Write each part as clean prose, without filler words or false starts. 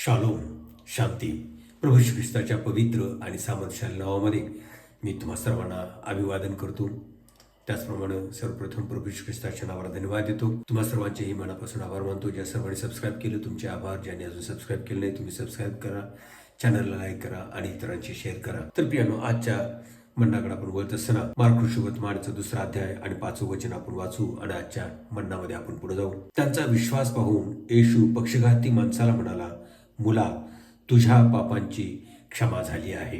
Shalom, शांती. प्रभू श्री ख्रिस्ताच्या पवित्र आणि सामर्थ्यशाली नावामध्ये मी तुम्हा सर्वांना अभिवादन करतो. त्याचप्रमाणे सर्वप्रथम प्रभू श्री ख्रिस्ताच्या नावाला धन्यवाद देतो. तुम्हा सर्वांचेही मनापासून आभार मानतो. ज्या सर्वांनी सबस्क्राईब केलं तुमचे आभार. ज्यांनी अजून सबस्क्राईब केलं नाही तुम्ही सबस्क्राईब करा, चॅनलला लाईक करा आणि इतरांशी शेअर करा. तर प्रियानो, आजच्या म्हणण्याकडे आपण बोलत असताना मार्क शुभवर्तमानाचा 2रा अध्याय आणि 5वं वचन आपण वाचू आणि आजच्या म्हणण्यामध्ये आपण पुढे जाऊ. त्यांचा विश्वास पाहून येशू पक्षघाती माणसाला म्हणाला, मुला, तुझ्या पापांची क्षमा झाली आहे.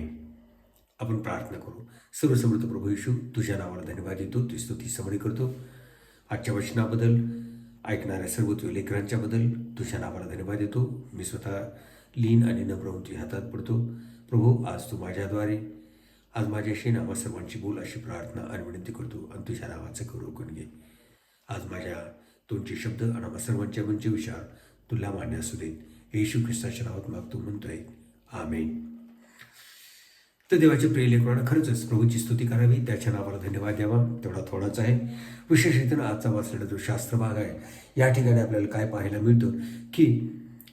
आपण प्रार्थना करू. सर्वसमर्थ प्रभू येशू, तुझ्या नावाला धन्यवाद देतो, तुझी स्तुती समर्पण करतो. आजच्या वचनाबद्दल, ऐकणाऱ्या सर्व तुझ्या लेकरांच्या बद्दल तुझ्या नावाला धन्यवाद देतो. मी स्वतः लीन आणि नम्र होऊन तुझ्या हातात पडतो. प्रभू, आज तू माझ्याद्वारे आज माझ्याशी आम्हा सर्वांची बोल अशी प्रार्थना आणि विनंती करतो आणि तुझ्या नावाचं करून घे. आज माझ्या तोंडचे शब्द आणि आम्हा सर्वांच्या मनचे विचार तुला मान्य असू देत. येशू ख्रिस्ताच्या नावात मागतो म्हणतोय, आमेन. तर देवाचे प्रिय लेकरांना खरंच प्रभूची स्तुती करावी, त्याच्या नावाला धन्यवाद द्यावा. तेवढा थोडाच आहे. विशेष रीतीनं आजचा वाचलेला जो शास्त्र भाग आहे, या ठिकाणी आपल्याला काय पाहायला मिळतं की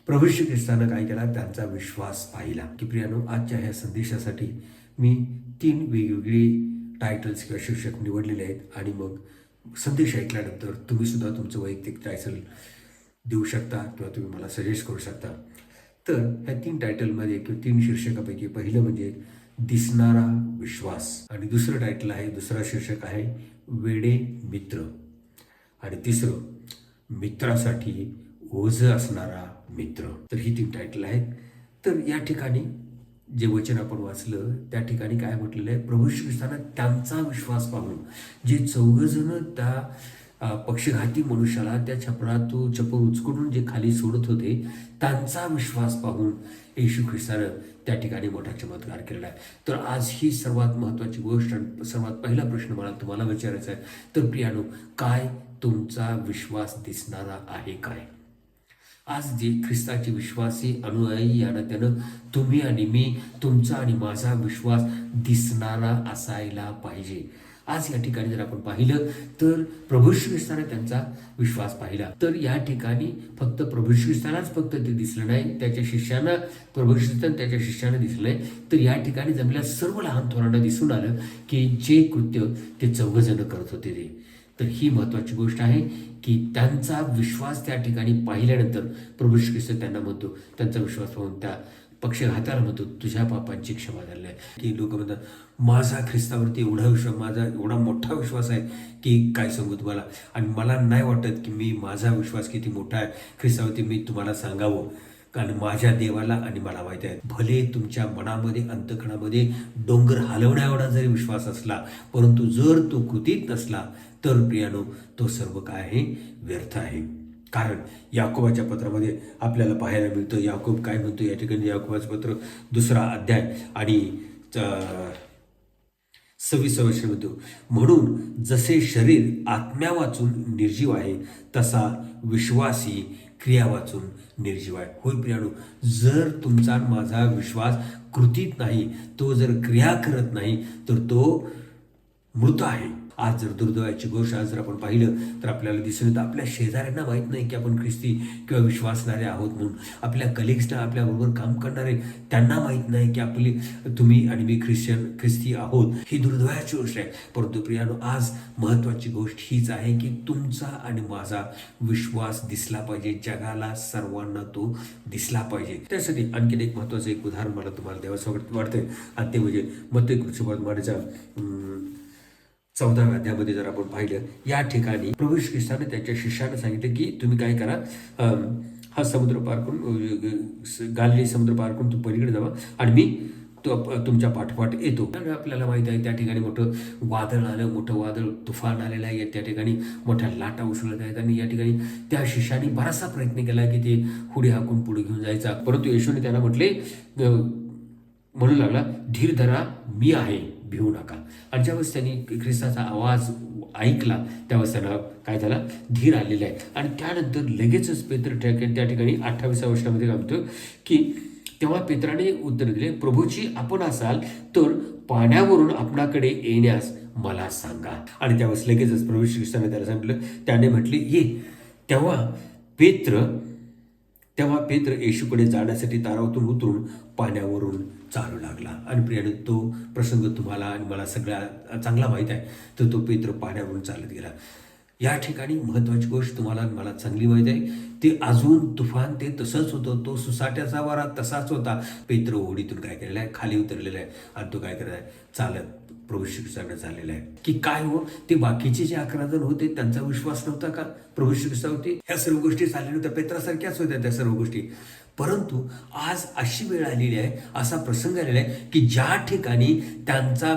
प्रभू श्री ख्रिस्तानं काय केला, त्यांचा विश्वास पाहिला. की प्रियानो, आजच्या ह्या संदेशासाठी मी 3 वेगवेगळी टायटल्स किंवा शीर्षक निवडलेले आहेत आणि मग संदेश ऐकल्यानंतर तुम्ही सुद्धा तुमचं वैयक्तिक टायटल देऊ शकता किंवा तुम्ही मला सजेस्ट करू शकता. तर ह्या 3 टायटलमध्ये किंवा 3 शीर्षकापैकी पहिलं म्हणजे दिसणारा विश्वास, आणि दुसरं टायटल आहे, दुसरा शीर्षक आहे वेडे मित्र, आणि तिसरं मित्रासाठी ओझं असणारा मित्र. तर ही 3 टायटल आहेत. तर या ठिकाणी जे वचन आपण वाचलं त्या ठिकाणी काय म्हटलेलं आहे, प्रभू श्री ख्रिस्तानं त्यांचा विश्वास पाहून, जे 4 जण त्या पक्षघाती मनुष्याला त्या छपरात चप्पल उचकडून जे खाली सोडत होते, त्यांचा विश्वास पाहून येशू ख्रिस्तानं त्या ठिकाणी मोठा चमत्कार केलेला आहे. तर आज ही सर्वात महत्त्वाची गोष्ट आणि सर्वात पहिला प्रश्न मला तुम्हाला विचारायचा आहे. तर प्रियानो, काय तुमचा विश्वास दिसणारा आहे काय? आज जे ख्रिस्ताचे विश्वासी अनुयायी या नात्यानं तुम्ही आणि मी, तुमचा आणि माझा विश्वास दिसणारा असायला पाहिजे. आज या ठिकाणी जर आपण पाहिलं तर प्रभू श्री ख्रिस्ताने त्यांचा विश्वास पाहिला. तर या ठिकाणी फक्त प्रभू श्री ख्रिस्तालाच फक्त ते दिसलं नाही, त्याच्या शिष्यांना प्रभू श्री ख्रिस्तान त्याच्या शिष्यांना दिसलं नाही, तर या ठिकाणी जमल्या सर्व लहान थोरांना दिसून आलं की जे कृत्य ते 4 जण करत होते ते. तर ही महत्त्वाची गोष्ट आहे की त्यांचा विश्वास त्या ठिकाणी पाहिल्यानंतर प्रभू श्री ख्रिस्त त्यांना म्हणतो, त्यांचा विश्वास पाहून त्या पक्षघाताला म्हणतो, तुझ्या पापांची क्षमा झाली आहे. की लोक म्हणतात, माझा ख्रिस्तावरती एवढा विश्वास, माझा एवढा मोठा विश्वास आहे की काय सांगू तुम्हाला, आणि मला नाही वाटत की मी माझा विश्वास किती मोठा आहे ख्रिस्तावरती मी तुम्हाला सांगावं, कारण माझ्या देवाला आणि मला माहिती आहे. भले तुमच्या मनामध्ये, अंतःकरणामध्ये डोंगर हलवण्या एवढा जरी विश्वास असला, परंतु जर तो कृतीत नसला तर प्रियानो, तो सर्व काय आहे, व्यर्थ आहे. कारण याकोबाच्या पत्रामध्ये आपल्याला पाहायला मिळतं, याकोब काय म्हणतो या ठिकाणी, याकोबाचं पत्र 2रा अध्याय आणि 26 वचन म्हणतो, म्हणून जसे शरीर आत्म्या वाचून निर्जीव आहे, तसा विश्वासी क्रिया वाचून निर्जीव आहे. होय प्रियानो, जर तुमचा माझा विश्वास कृतीत नाही, तो जर क्रिया करत नाही, तर तो मृत आहे. आज जर दुर्दैवाची गोष्ट आज जर आपण पाहिलं तर आपल्याला दिसून येतं, आपल्या शेजाऱ्यांना माहीत नाही की आपण ख्रिस्ती किंवा विश्वासणारे आहोत म्हणून. आपल्या कलिग्सना, आपल्याबरोबर काम करणारे, त्यांना माहीत नाही की तुम्ही आणि मी ख्रिस्ती आहोत. ही दुर्दैवाची गोष्ट आहे. परंतु प्रियानो, आज महत्त्वाची गोष्ट हीच आहे की तुमचा आणि माझा विश्वास दिसला पाहिजे, जगाला, सर्वांना तो दिसला पाहिजे. त्यासाठी आणखीन एक महत्त्वाचं एक उदाहरण मला तुम्हाला द्यावंसं वाटतंय, आणि ते म्हणजे मत्ती सुसमाचाराच्या 14व्या अध्यायामध्ये जर आपण पाहिलं, या ठिकाणी प्रभू श्री ख्रिस्ताने त्यांच्या शिष्यांना सांगितलं की तुम्ही काय करा, हा समुद्र पार करून, गालिली समुद्र पार करून तू पलीकडे जावा आणि मी तुमच्या पाठोपाठ येतो. आणि आपल्याला माहिती आहे त्या ठिकाणी मोठं वादळ आलं, मोठं वादळ, तुफान आलेलं आहे. त्या ठिकाणी मोठ्या लाटा उसळत आहेत आणि या ठिकाणी त्या शिष्यांनी बराचसा प्रयत्न केला की ते हुडी हाकून पुढे घेऊन जायचा, परंतु येशूने त्यांना म्हटले, म्हणू लागला, धीर धरा, मी आहे, भिवू नका. आणि ज्यावेळेस त्यांनी ख्रिस्ताचा आवाज ऐकला त्यावेळेस त्यांना काय झाला, धीर आलेला आहे. आणि त्यानंतर लगेचच पेत्र त्या ठिकाणी 28व्या वचनामध्ये म्हणतो की तेव्हा पेत्राने उत्तर दिले, प्रभूची आपण असाल तर पाण्यावरून आपणाकडे येण्यास मला सांगा. आणि त्यावेळेस लगेचच प्रभू श्री ख्रिस्ताने त्याला सांगितलं, त्याने म्हटले, ये. तेव्हा पेत्र तेव्हा पेत्र येशूकडे जाण्यासाठी तारावतून उतरून पाण्यावरून चालू लागला. आणि प्रियाने तो प्रसंग तुम्हाला आणि मला सगळ्या चांगला माहीत आहे. तर तो पेत्र पाण्यावरून चालत गेला. या ठिकाणी महत्त्वाची गोष्ट तुम्हाला आणि मला चांगली माहीत आहे, ते अजून तुफान ते तसंच होतं. तो सुसाट्याचा वारा तसाच होता. पेत्र ओढीतून काय केलेला आहे, खाली उतरलेला आहे आणि तो काय करत आहे, चालत प्रभू श्री ख्रिस्ताकडे चाललेला आहे. की काय हो, ते बाकीचे जे 11 जण होते त्यांचा विश्वास नव्हता का प्रभू श्री ख्रिस्तावरती? ह्या सर्व गोष्टी चालल्या नव्हत्या, पेत्रासारख्याच होत्या त्या सर्व गोष्टी. परंतु आज अशी वेळ आलेली आहे, असा प्रसंग आलेला आहे की ज्या ठिकाणी त्यांचा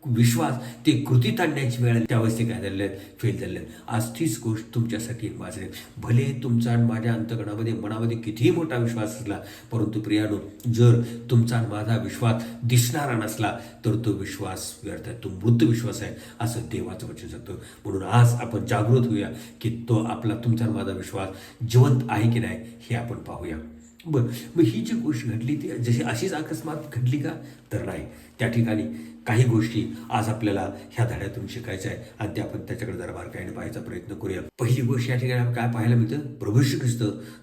विश्वास ते कृतीत आणण्याची वेळ आली, त्यावेळेस ते काय झालेलं आहे, फेल झालेलं आहे. आज तीच गोष्ट तुमच्यासाठी माझे, भले तुमचा आणि माझ्या अंतकरणामध्ये मनामध्ये कितीही मोठा विश्वास असला, परंतु प्रियानो, जर तुमचा आणि माझा विश्वास दिसणारा नसला तर तो विश्वास व्यर्थ आहे, तो मृत विश्वास आहे, असं देवाचं वचन सांगतं. म्हणून आज आपण जागृत होऊया की तो आपला, तुमचा आणि माझा विश्वास जिवंत आहे की नाही हे आपण पाहूया. बरं, मग ही जी गोष्ट घडली ती जशी अशीच अकस्मात घडली का? तर नाही. त्या ठिकाणी काही गोष्टी आज आपल्याला ह्या धड्यातून शिकायच्या आहे आणि ते आपण त्याच्याकडे जरा बारकाईने पाहायचा प्रयत्न करूया. पहिली गोष्ट या ठिकाणी आपण काय पाहायला मिळतं, प्रभू श्री ख्रिस्त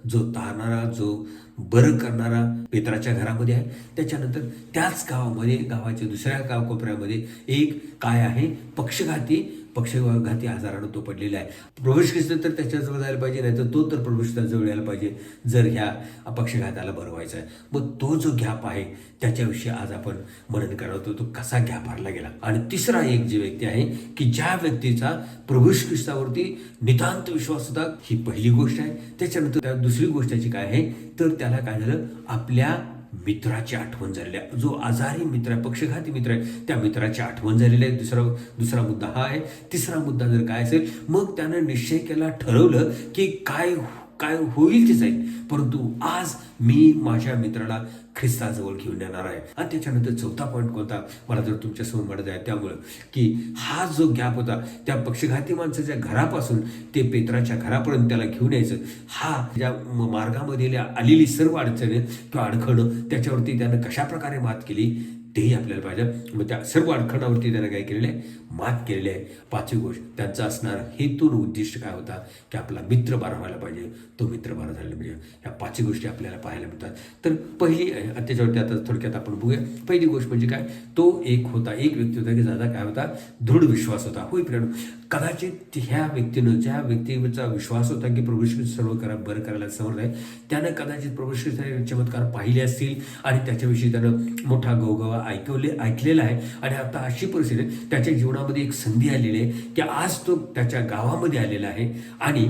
जो तारणारा, जो बरं करणारा पेत्राच्या घरामध्ये आहे. त्याच्यानंतर त्याच गावामध्ये, गावाच्या दुसऱ्या गावकोपऱ्यामध्ये एक काय आहे, पक्षघाती आजारानं तो पडलेला आहे. प्रभू श्री ख्रिस्त तर त्याच्याजवळ जायला पाहिजे, नाही तर तो तर प्रभू ख्रिस्ताजवळ यायला पाहिजे जर ह्या पक्षघाताला बरं व्हायचं आहे. मग तो जो गॅप आहे त्याच्याविषयी आज आपण मनन करणार होतो, तो कसा गॅप भरला गेला. आणि तिसरा एक जी व्यक्ती आहे की ज्या व्यक्तीचा प्रभू श्री ख्रिस्तावरती नितांत विश्वास होता, ही पहिली गोष्ट आहे. त्याच्यानंतर त्या दुसरी गोष्टाची काय आहे, तर त्याला काय झालं, आपल्या मित्राची आठवण झालेली आहे. जो आजारी मित्र आहे, पक्षघाती मित्र आहे, त्या मित्राची आठवण झालेली आहे. दुसरा मुद्दा हा आहे. तिसरा मुद्दा जर काय असेल, मग त्यानं निश्चय केला, ठरवलं की काय होईल ते जाईल, परंतु आज मी माझ्या मित्राला ख्रिस्ताजवळ घेऊन येणार आहे. आणि त्याच्यानंतर चौथा पॉईंट कोणता मला जर तुमच्यासमोर मांडायचा आहे, त्यामुळं की हा जो गॅप होता त्या पक्षघाती माणसाच्या घरापासून ते पेत्राच्या घरापर्यंत त्याला घेऊन यायचं, हा ज्या मार्गामध्ये आलेली सर्व अडचणी किंवा अडखणं त्याच्यावरती त्यानं कशाप्रकारे मात केली तेही आपल्याला पाहिजे. मग त्या सर्व अडखणावरती त्यानं काय केलेलं आहे, मात केलेली आहे. पाचवी गोष्ट त्यांचा असणार हेतून उद्दिष्ट काय होता, की आपला मित्र बारा व्हायला पाहिजे, तो मित्र बारा झाला पाहिजे. ह्या पाचही गोष्टी आपल्याला पाहायला मिळतात. तर पहिली त्याच्यावरती आता थोडक्यात आपण बघूया. पहिली गोष्ट म्हणजे काय, तो एक व्यक्ती होता की ज्याचा काय होता, दृढ विश्वास होता. होय प्रियानो, कदाचित ह्या व्यक्तीनं, ज्या व्यक्तीचा विश्वास होता की प्रभू श्री सर्व बरं करायला समर्थ आहे, त्यानं कदाचित प्रभू श्री चमत्कार पाहिले असतील आणि त्याच्याविषयी त्यानं मोठा गवगवा ऐकलेला आहे. आणि आता अशी परिस्थिती त्याच्या जीवनामध्ये एक संधी आलेली आहे की आज तो त्याच्या गावामध्ये आलेला आहे आणि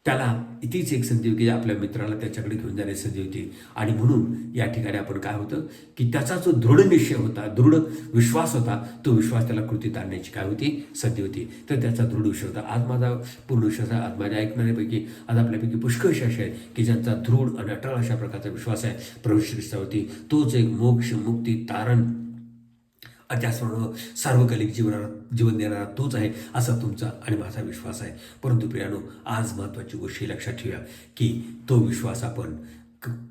त्याला तीच एक संधी होती की आपल्या मित्राला त्याच्याकडे घेऊन जाण्याची संधी होती. आणि म्हणून या ठिकाणी आपण काय होतं की त्याचा जो दृढ निश्चय होता, दृढ विश्वास होता, तो विश्वास त्याला कृतीत आणण्याची काय होती, संधी होती. तर त्याचा दृढ विश्वास होता. आज माझा पूर्ण विश्वास आहे, आज माझ्या ऐकणाऱ्यापैकी, आज आपल्यापैकी पुष्कळशी असे आहेत की ज्यांचा दृढ आणि अटळ अशा प्रकारचा विश्वास आहे प्रभू श्री ख्रिस्तावरती. तोच एक मोक्ष, मुक्ती, तारण, त्याचप्रमाणे सार्वकालिक जीवन देणारा तोच आहे, असा तुमचा आणि माझा विश्वास आहे. परंतु प्रियानो, आज महत्त्वाची गोष्ट ही लक्षात ठेवूया की तो विश्वास आपण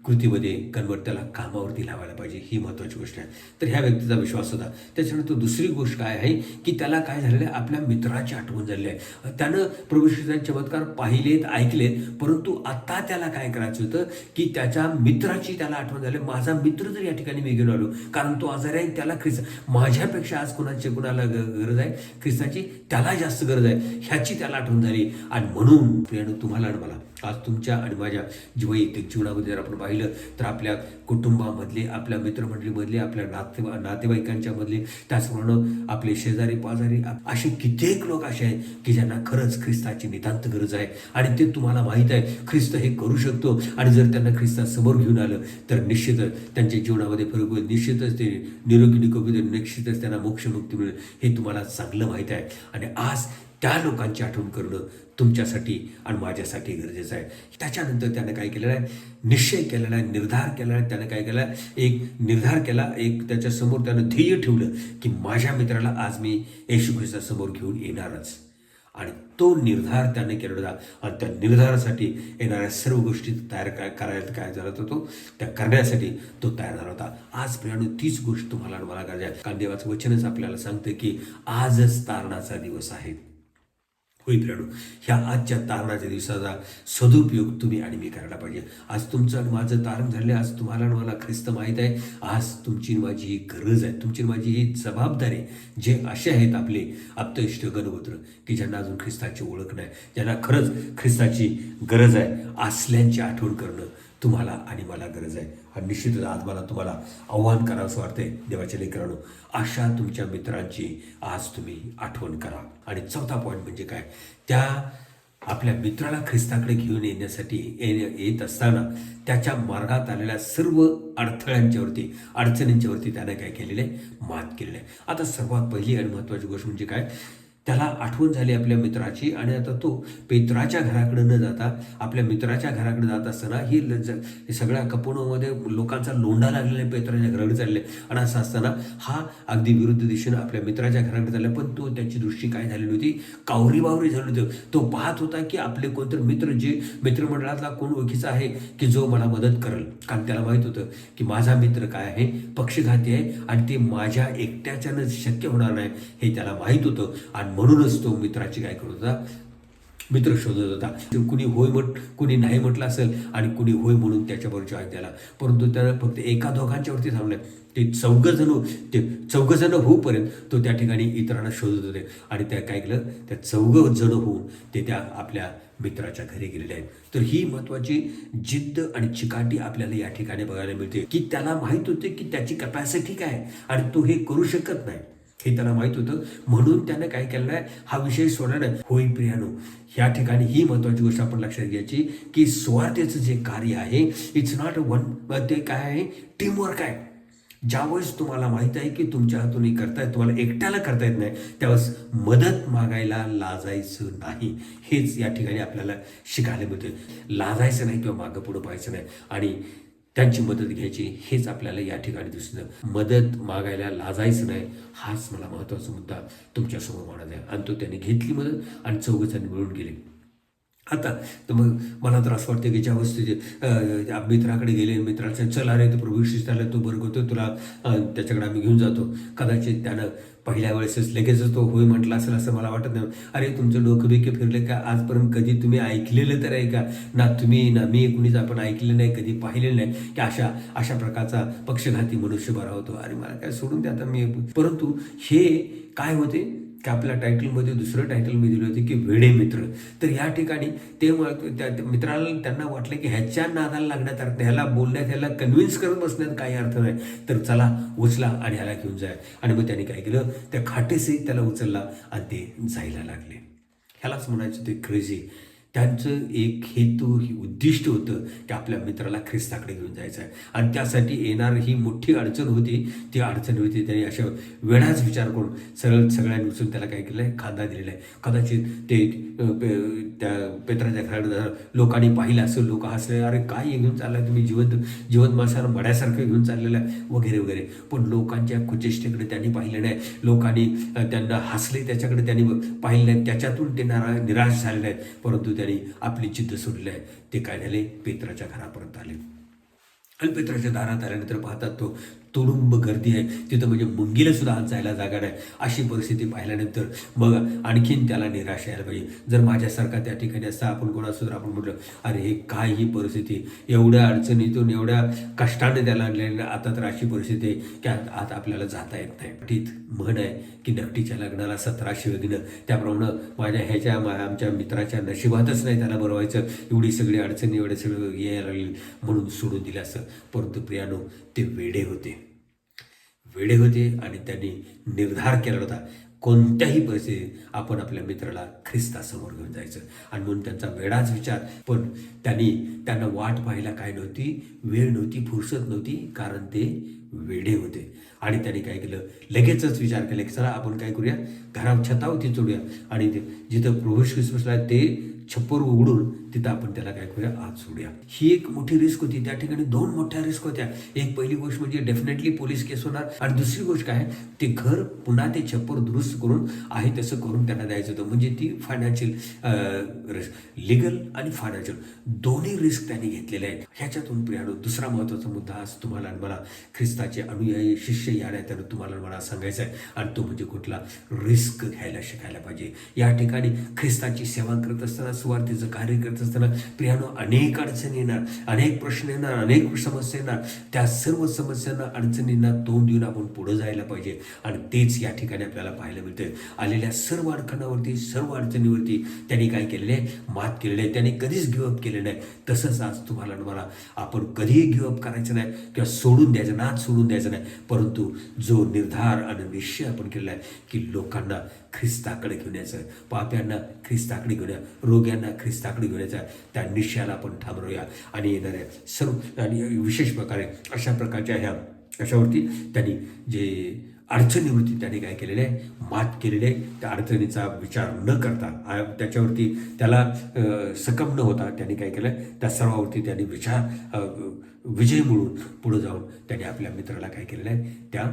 कृतीमध्ये कन्वर्ट, त्याला कामावरती लावायला पाहिजे, ही महत्त्वाची गोष्ट आहे. तर ह्या व्यक्तीचा विश्वास होता. त्याच्यानंतर दुसरी गोष्ट काय आहे की त्याला काय झालेलं आहे, आपल्या मित्राची आठवण झालेली आहे. त्यानं प्रभू ख्रिस्ताचे चमत्कार पाहिलेत, ऐकलेत, परंतु आता त्याला काय करायचं होतं की त्याच्या मित्राची त्याला आठवण झाली. माझा मित्र जर या ठिकाणी मी घेऊन आलो, कारण तो आजारी आहे, त्याला माझ्यापेक्षा आज कुणाला गरज आहे ख्रिस्ताची, त्याला जास्त गरज आहे, ह्याची त्याला आठवण झाली. आणि म्हणून प्रियानो, तुम्हाला आणि मला आज तुमच्या आणि माझ्या वैयक्तिक जीवनामध्ये जर आपण पाहिलं तर आपल्या कुटुंबामधले, आपल्या मित्रमंडळीमधले, आपल्या नातेवाईकांच्या मधले, त्याचप्रमाणे आपले शेजारी पाजारी, असे कित्येक लोक असे आहेत की ज्यांना खरंच ख्रिस्ताची नितांत गरज आहे. आणि ते तुम्हाला माहीत आहे ख्रिस्त हे करू शकतो. आणि जर त्यांना ख्रिस्तासमोर घेऊन आलं तर निश्चितच त्यांच्या जीवनामध्ये फरक होईल, निश्चितच ते निरोगी निश्चितच त्यांना मोक्षमुक्ती मिळेल, हे तुम्हाला चांगलं माहीत आहे. आणि आज त्या लोकांची आठवण करणं तुमच्यासाठी आणि माझ्यासाठी गरजेचं आहे. त्याच्यानंतर त्यानं काय केलेलं आहे, निश्चय केलेला आहे, निर्धार केलेला आहे. त्यानं काय केलं, एक निर्धार केला, एक त्याच्यासमोर त्यानं ध्येय ठेवलं की माझ्या मित्राला आज मी येशू ख्रिस्तासमोर घेऊन येणारच. आणि तो निर्धार त्याने केलेला होता. आणि त्या निर्धारासाठी येणाऱ्या सर्व गोष्टी तयार करायला काय झाला होता, तो त्या करण्यासाठी तो तयार झाला होता. आज प्रियानो, तीच गोष्ट तुम्हाला आणि मला करायची आहे. कारण देवाचं वचनच आपल्याला सांगतं की आजच तारणाचा दिवस आहे. होई प्रियानो, ह्या आजच्या तारणाच्या दिवसाचा सदुपयोग तुम्ही आणि मी करायला पाहिजे. आज तुमचं आणि माझं तारण झालं. आज तुम्हाला आणि मला ख्रिस्त माहीत आहे. आज तुमची माझी ही गरज आहे, तुमची माझी ही जबाबदारी. जे असे आहेत आपले आप्तइष्ट गणगोत्र की ज्यांना अजून ख्रिस्ताची ओळख नाही, ज्यांना खरंच ख्रिस्ताची गरज आहे, असल्यांची आठवण करणं तुम्हाला आणि मला गरज आहे. आणि निश्चितच आज मला तुम्हाला आव्हान करावंसं वाटतंय देवाच्या लेकरांनो, अशा तुमच्या मित्रांची आज तुम्ही आठवण करा. आणि चौथा पॉईंट म्हणजे काय, त्या आपल्या मित्राला ख्रिस्ताकडे घेऊन येण्यासाठी येत असताना त्याच्या मार्गात आलेल्या सर्व अडचणींच्यावरती त्याने काय केलेलं आहे, मात केलेलं आहे. आता सर्वात पहिली आणि महत्त्वाची गोष्ट म्हणजे काय, त्याला आठवण झाली आपल्या मित्राची. आणि आता तो पेत्राच्या घराकडे न जाता आपल्या मित्राच्या घराकडे जात असताना ही सगळ्या कपोनामध्ये लोकांचा लोंढा लागलेला आहे, पेत्राच्या घराकडे चालले. आणि असं असताना हा अगदी विरुद्ध दिशेनं आपल्या मित्राच्या घराकडे चालला. पण तो त्याची दृष्टी काय झालेली होती, कावरी झाली होती. तो पाहत होता की आपले कोणतरी मित्र, जे मित्रमंडळातला कोण ओळखीचा आहे की जो मला मदत करेल. कारण त्याला माहीत होतं की माझा मित्र काय आहे, पक्षघाती आहे आणि ते माझ्या एकट्याच्यानं शक्य होणार नाही हे त्याला माहीत होतं. आणि म्हणूनच तो मित्राची काय करत होता, मित्र शोधत होता. कुणी नाही म्हटलं असेल आणि कुणी होय म्हणून त्याच्याबरोबर जॉईन द्यायला. परंतु त्यानं फक्त एका दोघांच्यावरती थांबलं. ते चौघजण होऊपर्यंत तो त्या ठिकाणी इतरांना शोधत होते. आणि त्या काय केलं, त्या चौघजण होऊन ते त्या आपल्या मित्राच्या घरी गेलेले आहेत. तर ही महत्त्वाची जिद्द आणि चिकाटी आपल्याला या ठिकाणी बघायला मिळते की त्याला माहीत होते की त्याची कॅपॅसिटी काय आणि तो हे करू शकत नाही हे त्याला माहीत होतं. म्हणून त्यानं काय केलं आहे, हा विषय सोडला नाही. होय प्रियानो, ह्या ठिकाणी ही महत्त्वाची गोष्ट आपण लक्षात घ्यायची की स्वार्थेचं जे कार्य आहे, इट्स नॉट ते काय आहे, टीमवर्क आहे. ज्यावेळेस तुम्हाला माहीत आहे की तुमच्या हातून करतायत, तुम्हाला एकट्याला करता येत नाही, त्यावेळेस मदत मागायला लाजायचं नाही. हेच या ठिकाणी आपल्याला शिकायला मिळते. लाजायचं नाही किंवा मागं पुढं पाहायचं नाही आणि त्यांची मदत घ्यायची, हेच आपल्याला या ठिकाणी दिसतं. मदत मागायला लाजायचं नाही, हाच मला महत्त्वाचा मुद्दा तुमच्यासमोर मांडत आहे. आणि तो त्याने घेतली मदत आणि चौघजण मिळून गेले. आता तर मग मला तर असं वाटतं की ज्या वस्तू मित्राकडे गेले, मित्राचं चला रे, तो प्रभू येशू त्याला तो बरं करतो, तुला त्याच्याकडे आम्ही घेऊन जातो. कदाचित त्यानं पहिल्या वेळेसच लगेचच तो होय म्हटला असेल असं मला वाटत नाही. अरे तुमचं डोकं बिके फिरलं का, आजपर्यंत कधी तुम्ही ऐकलेलं तर आहे का, ना तुम्ही ना मी कुणीच आपण ऐकलेलं नाही, कधी पाहिलेलं नाही की अशा प्रकारचा पक्षघाती मनुष्य बरा होतो. अरे मला काय सोडून द्या आता मी. परंतु हे काय होते की आपल्या टायटलमध्ये दुसरं टायटल मी दिलं होते की वेडे मित्र. तर या ठिकाणी ते त्या मित्राला त्यांना वाटलं की ह्याच्या नादाला लागण्यात अर्थ नाही, ह्याला बोलण्यात, ह्याला कन्व्हिन्स करत बसण्यात काही अर्थ नाही, तर चला उचला आणि ह्याला घेऊन जाय. आणि मग त्यांनी काय केलं, त्या खाटेसहित त्याला उचलला आणि ते जायला लागले. ह्यालाच म्हणायचं ते क्रेझी. त्यांचं एक हेतू, ही उद्दिष्ट होतं की आपल्या मित्राला ख्रिस्ताकडे घेऊन जायचं आहे. आणि त्यासाठी येणार ही मोठी अडचण होती. ती अडचण होती त्यांनी अशा वेळाच विचार करून सगळ्यांनी उचलून त्याला काय केलं आहे, खांदा दिलेला आहे. कदाचित ते त्या पेत्राच्या घरात लोकांनी पाहिलं असेल, लोक हसले, अरे काय घेऊन चाललाय तुम्ही, जिवंत माणसाला मड्यासारखं घेऊन चाललेलं आहे वगैरे वगैरे. पण लोकांच्या कुचेष्टेकडे त्यांनी पाहिलं नाही, लोकांनी त्यांना हसले, त्याच्याकडे त्यांनी पाहिलं नाही, त्याच्यातून ते निराश झाले नाहीत. परंतु त्यांनी आपली जिद्द सोडली आहे. ते काय झाले, पेत्राच्या घरापर्यंत आले. आणि पेत्राच्या दारात आल्यानंतर पाहतात तो तुडुंब गर्दी आहे तिथं, म्हणजे मुंगीला सुद्धा आज जायला जागा नाही. अशी परिस्थिती पाहिल्यानंतर मग आणखीन त्याला निराश यायला पाहिजे. जर माझ्यासारखा त्या ठिकाणी असता, आपण कोणासुद्धा आपण म्हटलं, अरे हे काय ही परिस्थिती, एवढ्या अडचणीतून एवढ्या कष्टाने त्याला आणलेलं, आता तर अशी परिस्थिती आहे की आता आपल्याला जाता येत नाही. ठीत म्हण आहे की नकटीच्या लग्नाला 17 शिवगिनं, त्याप्रमाणे आमच्या मित्राच्या नशिबातच नाही त्याला बरवायचं, एवढी सगळी अडचणी, एवढे सगळं यायला लागली म्हणून सोडून दिलं असं. परंतु प्रियानो, ते वेडे होते आणि त्यांनी निर्धार केला होता, कोणत्याही परिस्थितीत आपण आपल्या मित्राला ख्रिस्तासमोर घेऊन जायचं. आणि म्हणून त्यांचा वेळाच विचार. पण त्यांना वाट पाहायला काय नव्हती, वेळ नव्हती, फुरसत नव्हती, कारण ते वेडे होते. आणि त्यांनी काय केलं, लगेचच विचार केला की चला आपण काय करूया, छतावरती चढूया आणि जिथं प्रभू ख्रिस्त बसला ते छप्पर उघडून तिथं आपण त्याला काय करूया, आत सोडूया. ही एक मोठी रिस्क होती. त्या ठिकाणी 2 मोठ्या रिस्क होत्या. एक पहिली गोष्ट म्हणजे डेफिनेटली पोलीस केस होणार, आणि दुसरी गोष्ट काय, ते घर पुन्हा ते छप्पर दुरुस्त करून आहे तसं करून त्यांना द्यायचं होतं. म्हणजे ती फायनान्शियल रिस्क, लिगल आणि फायनान्शियल दोन्ही रिस्क त्यांनी घेतलेले आहेत. ह्याच्यातून प्रियानो दुसरा महत्त्वाचा मुद्दा आज तुम्हाला आणि मला, ख्रिस्ताचे अनुयायी शिष्य या नात्यानं तुम्हाला मला सांगायचा आहे, आणि तो म्हणजे कुठला, रिस्क घ्यायला शिकायला पाहिजे. या ठिकाणी ख्रिस्ताची सेवा करत असताना, सुवार्तेचं कार्य करत असताना प्रियानो अनेक अडचणी येणार, अनेक प्रश्न येणार, अनेक समस्या येणार. त्या सर्व समस्यांना, अडचणींना तोंड देऊन आपण पुढे जायला पाहिजे. आणि तेच या ठिकाणी आपल्याला पाहायला मिळतं. आलेल्या सर्व अडचणीवरती, सर्व अडचणीवरती त्यांनी काय केलेलं आहे, मात केलेलं आहे. त्यांनी कधीच गिवअप केलेलं नाही. तसंच आज तुम्हाला आणि मला, आपण कधीही गिवअप करायचं नाही किंवा सोडून द्यायचं, नाद सोडून द्यायचं नाही. परंतु जो निर्धार आणि निश्चय आपण केलेला आहे की लोकांना ख्रिस्ताकडे घेऊन यायचं, पाप्यांना ख्रिस्ताकडे घेऊन या, रोग्यांना ख्रिस्ताकडे घेऊन यायचं, त्या निश्चयाला आपण ठाम राहूया. आणि येणाऱ्या सर्व आणि विशेष प्रकारे अशा प्रकारच्या ह्या अशावरती त्यांनी जे अडचणीवरती त्यांनी काय केलेलं आहे, मात केलेली आहे. त्या अडचणीचा विचार न करता, त्याच्यावरती त्याला सकम न होता त्यांनी काय केलं, त्या सर्वावरती त्यांनी विजय मिळवून पुढे जाऊन त्यांनी आपल्या मित्राला काय केलेलं आहे, त्या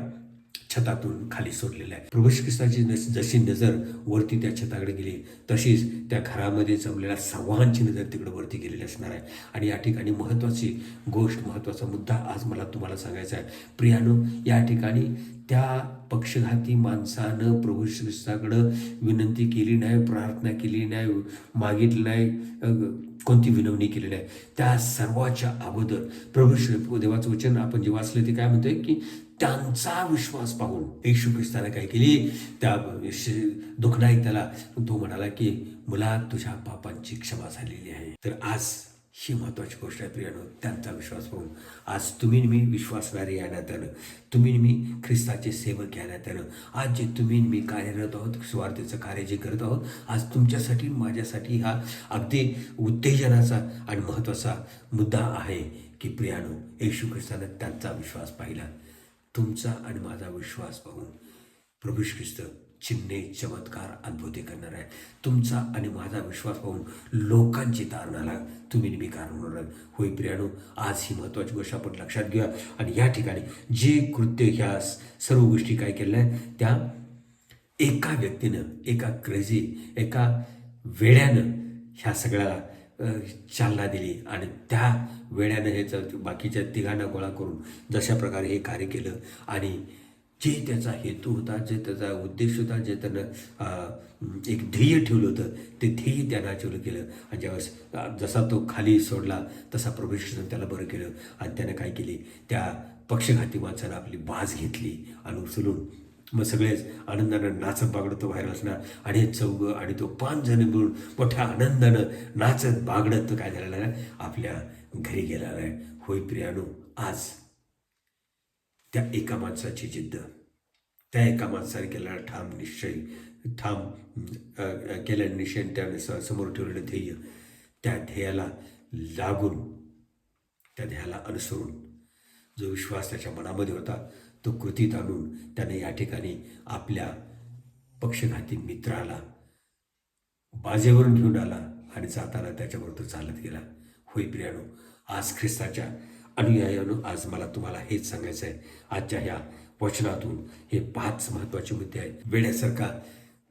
छतातून खाली सोडलेलं आहे. प्रभू ख्रिस्ताची जशी नजर वरती त्या छताकडे गेली, तशीच त्या घरामध्ये जमलेल्या सर्वांची नजर तिकडे वरती गेलेली असणार आहे. आणि या ठिकाणी महत्त्वाची गोष्ट, महत्त्वाचा मुद्दा आज मला तुम्हाला सांगायचा आहे. प्रियानो, या ठिकाणी त्या पक्षघाती माणसानं प्रभू ख्रिस्ताकडं विनंती केली नाही, प्रार्थना केली नाही, मागितली नाही, कोणती विनवणी केली नाही. त्या सर्वाच्या अगोदर प्रभू देवाचं वचन आपण जे वाचलं ते काय म्हणतंय की त्यांचा विश्वास पाहून येशू ख्रिस्ताने काय केली, त्या दुःखदायक त्याला तो म्हणाला की मुला तुझ्या पापांची क्षमा झालेली आहे. तर आज ही महत्त्वाची गोष्ट आहे प्रियानो, त्यांचा विश्वास पाहून. आज तुम्ही मी विश्वासणारे या नात्यानं, तुम्ही मी ख्रिस्ताचे सेवक या नात्यानं, आज जे तुम्ही मी कार्यरत आहोत, स्वार्थेचं कार्य जे करत आहोत, आज तुमच्यासाठी माझ्यासाठी हा अगदी उत्तेजनाचा आणि महत्त्वाचा मुद्दा आहे की प्रियानो, येशू ख्रिस्तानं त्यांचा विश्वास पाहिला. तुमचा आणि माझा विश्वास पाहून प्रभू ख्रिस्त चिन्हे, चमत्कार, अद्भुते करणार आहे. तुमचा आणि माझा विश्वास पाहून लोकांची तारणाला तुम्ही मी कारण होणार होय. प्रियानो, आज ही महत्त्वाची गोष्ट आपण लक्षात घेऊया. आणि या ठिकाणी जे कृत्य, ह्या सर्व गोष्टी काय केल्या आहेत, त्या एका व्यक्तीनं, एका क्रेझी, एका वेड्यानं ह्या सगळ्याला चालना दिली. आणि त्या वेड्यानं ह्याचं बाकीच्या तिघांना गोळा करून जशा प्रकारे हे कार्य केलं, आणि जे त्याचा हेतू होता, जे त्याचा उद्देश होता, जे त्यानं एक ध्येय ठेवलं होतं, ते ध्येय त्यानं अचीव केलं. आणि ज्यावेळेस जसा तो खाली सोडला तसा प्रभू ख्रिस्तानं त्याला बरं केलं. आणि त्यानं काय केली, त्या पक्षघाती माणसानं आपली बाज घेतली आणि उचलून मग सगळेच आनंदानं नाचत बागडत तो बाहेर असणार. आणि हे चौघं आणि तो 5 जण मिळून मोठ्या आनंदानं नाचत बागडत तो काय झालेला आहे, आपल्या घरी गेलेला आहे. होय प्रियानो, आज त्या एका माणसाची जिद्द, त्या एका माणसाने केलेला ठाम निश्चय, केलेल्या निश्चय, त्याने समोर ठेवलेलं ध्येय, त्या ध्येयाला लागून, त्या ध्येयाला अनुसरून जो विश्वास त्याच्या मनामध्ये होता तो कृतीत आणून त्याने या ठिकाणी आपल्या पक्षघाती मित्राला बाजेवरून घेऊन आला आणि जाताना त्याच्याबरोबर तो चालत गेला. होय प्रियानो, आज ख्रिस्ताच्या अनुयायानं आज मला तुम्हाला हेच सांगायचं आहे. आजच्या ह्या वचनातून हे 5 महत्त्वाचे मुद्दे आहेत. वेड्यासारखा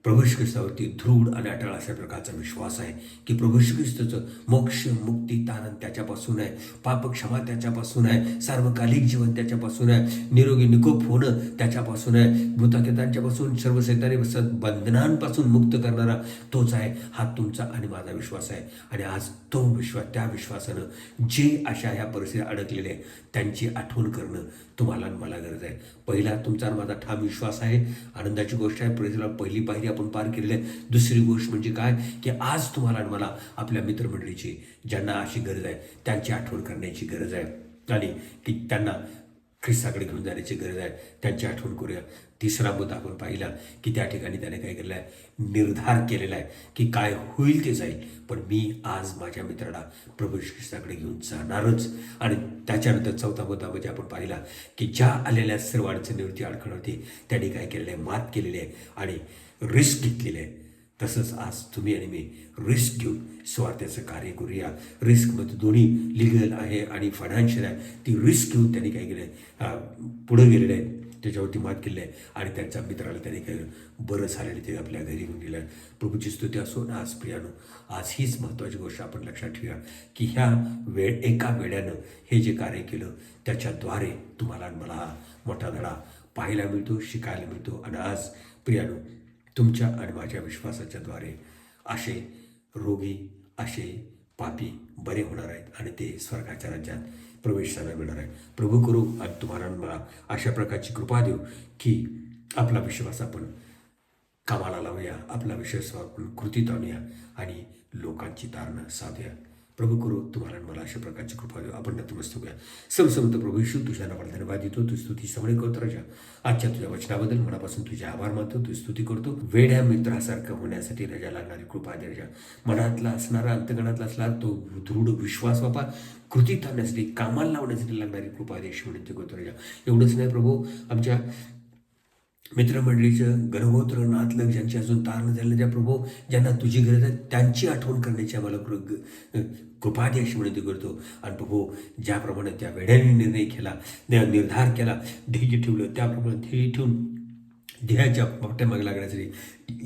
प्रभू ख्रिस्तावरती दृढ आणि अटळ अशा प्रकारचा विश्वास आहे की प्रभू ख्रिस्ताचं मोक्ष, मुक्ती, तारण त्याच्यापासून आहे, पाप क्षमा त्याच्यापासून आहे, सार्वकालिक जीवन त्याच्यापासून आहे, निरोगी निकोप होणं त्याच्यापासून आहे, भूताकेतांच्यापासून, सर्व सैतानी बंधनांपासून मुक्त करणारा तोच आहे. हा तुमचा आणि माझा विश्वास आहे. आणि आज तो विश्वास, त्या विश्वासानं जे अशा ह्या परिस्थितीत अडकलेले आहे त्यांची आठवण करणं तुम्हाला आणि मला गरज आहे. पहिला तुमचा आणि माझा ठाम विश्वास आहे, आनंदाची गोष्ट आहे. प्रेझला पहिली पायरी आपण पार केलेली आहे. दुसरी गोष्ट म्हणजे काय की आज तुम्हाला आणि मला आपल्या मित्रमंडळीची, ज्यांना अशी गरज आहे त्यांची आठवण करण्याची गरज आहे. आणि की त्यांना ख्रिस्ताकडे घेऊन जाण्याची गरज आहे, त्यांची आठवण करूया. तिसरा मुद्दा आपण पाहिला की त्या ठिकाणी त्याने काय केलेला आहे, निर्धार केलेला आहे की काय होईल ते जाईल, पण मी आज माझ्या मित्राला प्रभू ख्रिस्ताकडे घेऊन जाणारच. आणि त्याच्यानंतर चौथा मुद्दा म्हणजे आपण पाहिला की ज्या आलेल्या सर्व अडचणीवरती, अडखणावरती त्यांनी काय केलेलं आहे, मात केलेली आहे आणि रिस्क घेतलेली आहे. तसंच आज तुम्ही आणि मी रिस्क घेऊन स्वार्थाचं कार्य करूया. रिस्कमध्ये दोन्ही लिगल आहे आणि फायनान्शियल आहे. ती रिस्क घेऊन त्यांनी काय केलं आहे, पुढं गेलेलं आहे, त्याच्यावरती मात केली आहे आणि त्यांच्या मित्राला त्यांनी काय बरं झालेलं ते आपल्या घरी घेऊन गेलं. प्रभूची स्तुती असो ना. आज प्रियानो, आज हीच महत्त्वाची गोष्ट आपण लक्षात ठेवूया की ह्या एका वेळानं हे जे कार्य केलं त्याच्याद्वारे तुम्हाला आणि मला हा मोठा धडा पाहायला मिळतो, शिकायला मिळतो. आणि आज प्रियानो, तुमच्या आणि माझ्या विश्वासाच्याद्वारे असे रोगी, असे पापी बरे होणार आहेत आणि ते स्वर्गाच्या राज्यात प्रवेश करायला मिळणार आहे. प्रभू करू आणि तुम्हाला आणि मला अशा प्रकारची कृपा देऊ की आपला विश्वास आपण कामाला लावूया, आपला विश्वास आपण कृतीत आणूया आणि लोकांची तारणं साधूया. प्रभू करू तुम्हाला आणि मला अशा प्रकारची कृपा देऊ. आपण नतमस्तक होऊया. सर्वसमर्थ प्रभू येशू, तुझ्या नावाला धन्यवाद देतो. तू स्तुती समळे करतो राजा. आजच्या तुझ्या वचनाबद्दल मनापासून तुझे आभार मानतो. तू स्तुती करतो. वेड्या मित्रासारखं होण्यासाठी राजा लागणारी कृपा दे राजा. मनातला असणारा, अंतगणातला असला तो दृढ विश्वास बापा कृतीत आणण्यासाठी, कामाला लावण्यासाठी लागणारी कृपा दे विनंती करतो राजा. एवढंच नाही प्रभू, आमच्या मित्रमंडळीचं गणगोत्र नातलग ज्यांची अजून तारण झालेलं, त्या प्रभू ज्यांना तुझी गरज आहे त्यांची आठवण करण्याची आम्हाला कृपा दे अशी विनंती करतो. आणि प्रभू ज्याप्रमाणे त्या वेड्याने निर्णय केला, निर्धार केला, ध्येय ठेवलं, त्याप्रमाणे ध्येय ठेवून ध्येयाच्या पाठीमागे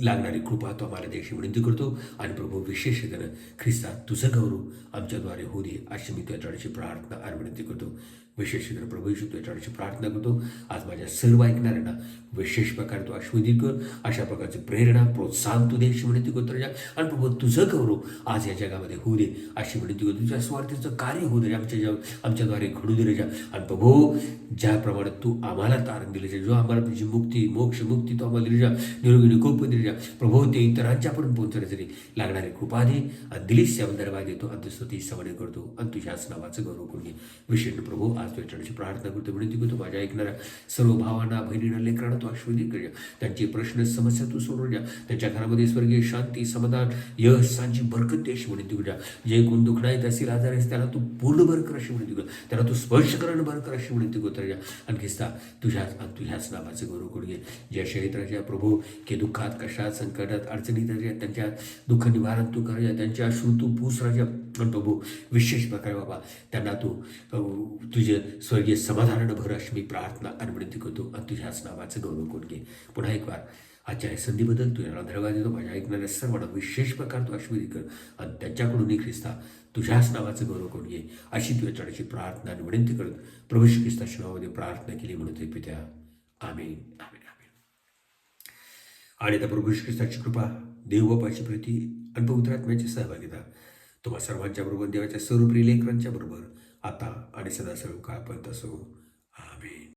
लागणारी कृपा तो आम्हाला द्यायची विनंती करतो. आणि प्रभू विशेषतेनं ख्रिस्ता तुझं गौरव आमच्याद्वारे होऊ दे अशी मी त्याच्याकडची प्रार्थना आणि विनंती करतो. विशेषतेनं प्रभू येशू त्याच्याकडची प्रार्थना करतो. आज माझ्या सर्व ऐकणाऱ्यांना विशेष प्रकारे तो आशीर्वादित कर. अशा प्रकारची प्रेरणा, प्रोत्साहन तू दे अशी विनंती करतो राजा. आणि प्रभू तुझं गौरव आज या जगामध्ये होऊ दे अशी विनंती करतो. तुझ्या स्वार्थीचं कार्य होऊ दे आमच्याद्वारे घडू दे राजा. आणि प्रभू ज्याप्रमाणे तू आम्हाला तारण दिले, जो आम्हाला तुझी मुक्ती, मोक्ष मुक्ती तो आम्हाला दिली जा, निरोगी निकोप दिली जा प्रभू, ते इतरांच्यापर्यंत पोहोचण्यासाठी लागणारी कृपा दे आणि दिलीस याबद्दल धन्यवाद देतो. अंतस्तुती सवणे करतो आणि तुझ्याच नावाचं गौरव करून घे. विशेष प्रभू आज तुझ्याची प्रार्थना करतो, विनंती करतो. माझ्या ऐकणाऱ्या सर्व भावांना, बहिणींना, लेकरांना तू आशीर्वादित कर. त्यांची प्रश्न, समस्या तू सोडून द्या. त्यांच्या घरामध्ये स्वर्गीय शांती, समाधान, यश, सांची बरकत दे अशी विनंती करूया. जे कोण दुखणायत असतील, आजार असतील, त्याला तू पूर्ण बरं कर अशी विनंती कर. त्याला तू स्पर्श करणं बरं कर अशी विनंती करतो राजा. आणि ख्रिस्ता तुझ्याच नावाचं गौरव करून घे. ज्या शहीद राजा प्रभू की दुःखात, कशात, संकटात, अडचणीत राजा, त्यांच्या दुःख निवारण तू कर राजा. त्यांच्या अश्रू तू पूस राजा. पण प्रभू विशेष प्रकारे बाबा त्यांना तू तुझे स्वर्गीय समाधानानं भर अशी मी प्रार्थना आणि विनंती करतो. आणि तुझ्याच नावाचं गौरव करून घे. पुन्हा एक वार आजच्या या संधीबद्दल तुझ्याला धन्यवाद देतो. माझ्या ऐकणाऱ्या सर्वांना विशेष प्रकार तू आशीर्वादित कर आणि त्यांच्याकडूनही ख्रिस्ता तुझ्याच नावाचं गौरव करून घे अशी तुझ्या चढाची प्रार्थना आणि विनंती करत प्रभू श्री ख्रिस्ताच्या नावामध्ये प्रार्थना केली म्हणून पित्या. आमेन, आमेन, आमेन. आणि त्या प्रभू श्री ख्रिस्ताची कृपा, देवबापाची प्रीती आणि पवित्र आत्म्याची सहभागिता तुम्हा सर्वांच्या बरोबर, देवाच्या सर्व प्रिय लेकरांच्या बरोबर आता आणि सदा सर्व काळपर्यंत असो. आमेन.